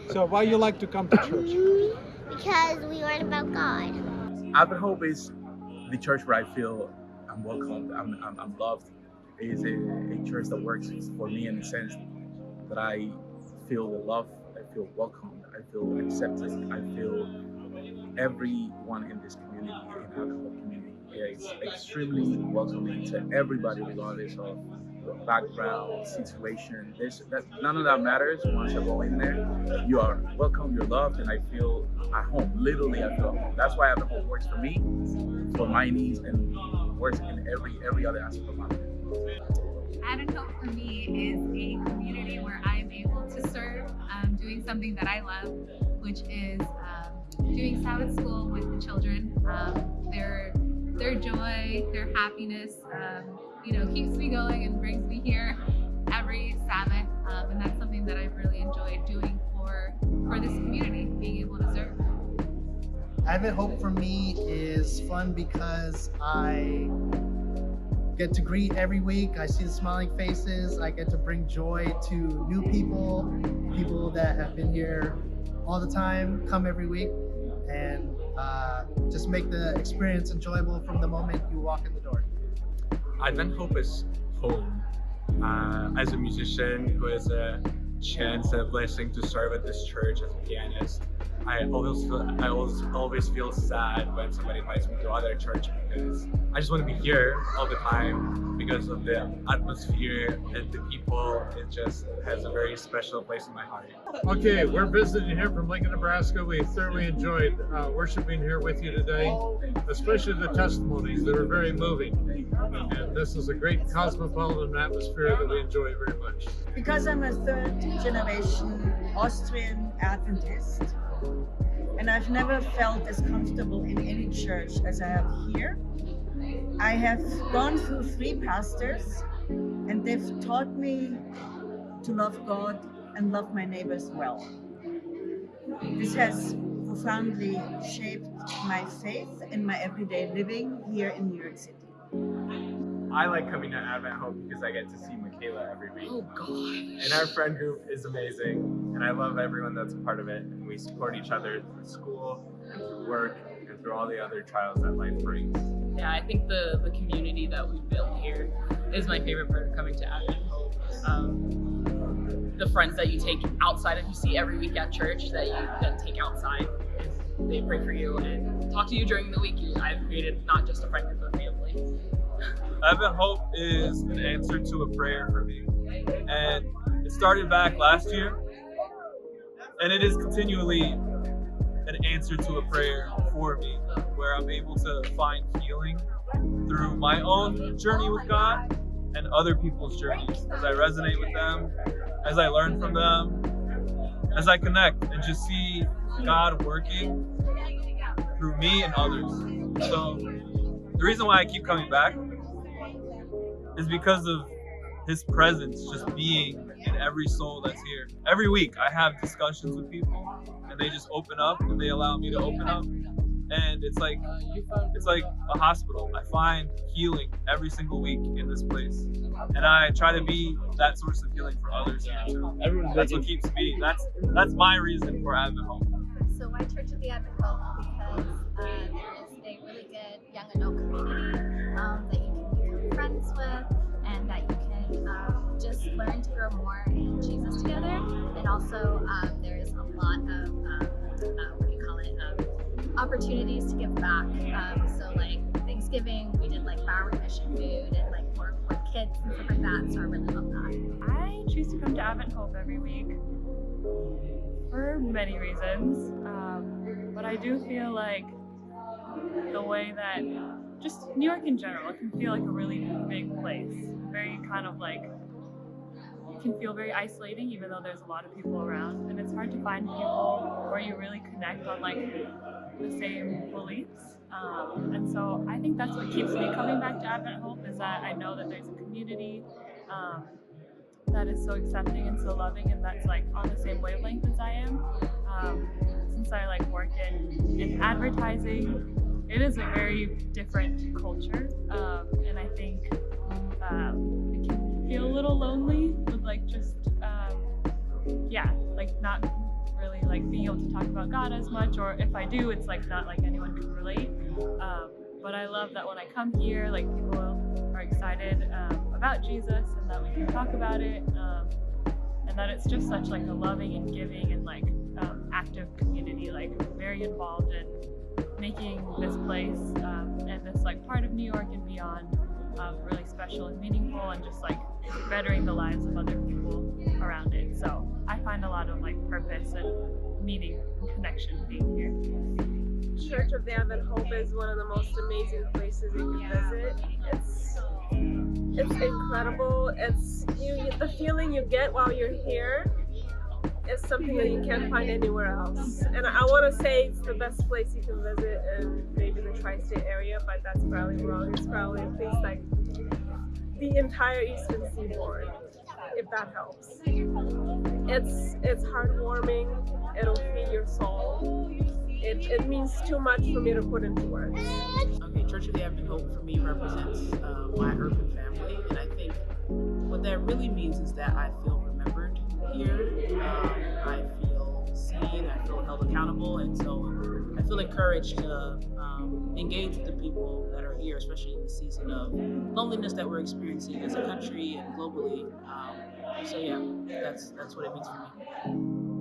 So why you like to come to church? Because we learn about God. Advent Hope is the church where I feel I'm welcomed, I'm loved. It is a church that works for me in the sense that I feel the love, I feel welcomed, I feel accepted, I feel everyone in this community, in Advent Hope community, is extremely welcoming to everybody, regardless of your background, situation. None of that matters. Once you go in there, you are welcome, you're loved, and I feel at home. Literally, I feel at home. That's why Advent Hope works for me, for my needs, and works in every other aspect of my life. Advent Hope for me is a community where I'm able to serve, doing something that I love, which is doing Sabbath school with the children. Their joy, their happiness, keeps me going and brings me here every Sabbath, and that's something that I've really enjoyed doing for this community, being able to serve. Advent Hope for me is fun because I get to greet every week. I see the smiling faces. I get to bring joy to new people that have been here all the time, come every week, and just make the experience enjoyable from the moment you walk in the door. Advent Hope is home. As a musician who has a chance and a blessing to serve at this church as a pianist, I always feel sad when somebody invites me to other church because I just want to be here all the time because of the atmosphere and the people. It just has a very special place in my heart. Okay, we're visiting here from Lincoln, Nebraska. We thoroughly enjoyed worshiping here with you today, especially the testimonies that were very moving. And this is a great cosmopolitan atmosphere that we enjoy very much. Because I'm a third generation Austrian Adventist, and I've never felt as comfortable in any church as I have here. I have gone through 3 pastors, and they've taught me to love God and love my neighbors well. This has profoundly shaped my faith and my everyday living here in New York City. I like coming to Advent Hope because I get to see Michaela every week. Oh God! And our friend group is amazing, and I love everyone that's a part of it. And we support each other through school, and through work, and through all the other trials that life brings. Yeah, I think the community that we built here is my favorite part of coming to Advent Hope. The friends that you take outside and you see every week at church that you then take outside. They pray for you and talk to you during the week. I've created not just a friend group, but family. Advent Hope is an answer to a prayer for me. And it started back last year. And it is continually an answer to a prayer for me, where I'm able to find healing through my own journey with God and other people's journeys, as I resonate with them, as I learn from them, as I connect and just see God working through me and others. So the reason why I keep coming back is because of His presence just being in every soul that's here. Every week I have discussions with people and they just open up and they allow me to open up. And it's like a hospital. I find healing every single week in this place. And I try to be that source of healing for others here too. That's what keeps me. That's my reason for Advent Hope. So why Church of the Advent Hope? Because it's a really good young adult community that you can become friends with, and that you can just learn to grow more in Jesus together. And also there's a lot of opportunities to give back. So like Thanksgiving, we did like Bower Mission food and like work with kids and stuff like that. So I really love that. I choose to come to Advent Hope every week for many reasons, but I do feel like the way that just New York in general, it can feel like a really big place, very kind of like, it can feel very isolating even though there's a lot of people around, and it's hard to find people where you really connect on like the same beliefs, and so I think that's what keeps me coming back to Advent Hope, is that I know that there's a community that is so accepting and so loving, and that's like on the same wavelength as I am. Since I like work in advertising, it is a very different culture, and I think it can feel a little lonely with like just like not really like being able to talk about God as much, or if I do, it's like not like anyone can relate. But I love that when I come here, like people are excited about Jesus and that we can talk about it, and that it's just such like a loving and giving and like active community, like very involved in making this place and this like part of New York and beyond really special and meaningful, and just like bettering the lives of other people around it. So I find a lot of like purpose and meaning and connection being here. Church of the Advent Hope is one of the most amazing places you can visit. It's incredible. It's the feeling you get while you're here is something that you can't find anywhere else. And I want to say it's the best place you can visit in maybe the tri-state area, but that's probably wrong. It's probably a place like the entire Eastern Seaboard, if that helps. It's heartwarming. It'll feed your soul. It means too much for me to put into words. Okay, Church of the Advent Hope for me represents my urban family, and I think what that really means is that I feel remembered here. I feel seen, I feel held accountable, and so I feel encouraged to engage with the people that are here, especially in the season of loneliness that we're experiencing as a country and globally. So yeah, that's what it means for me.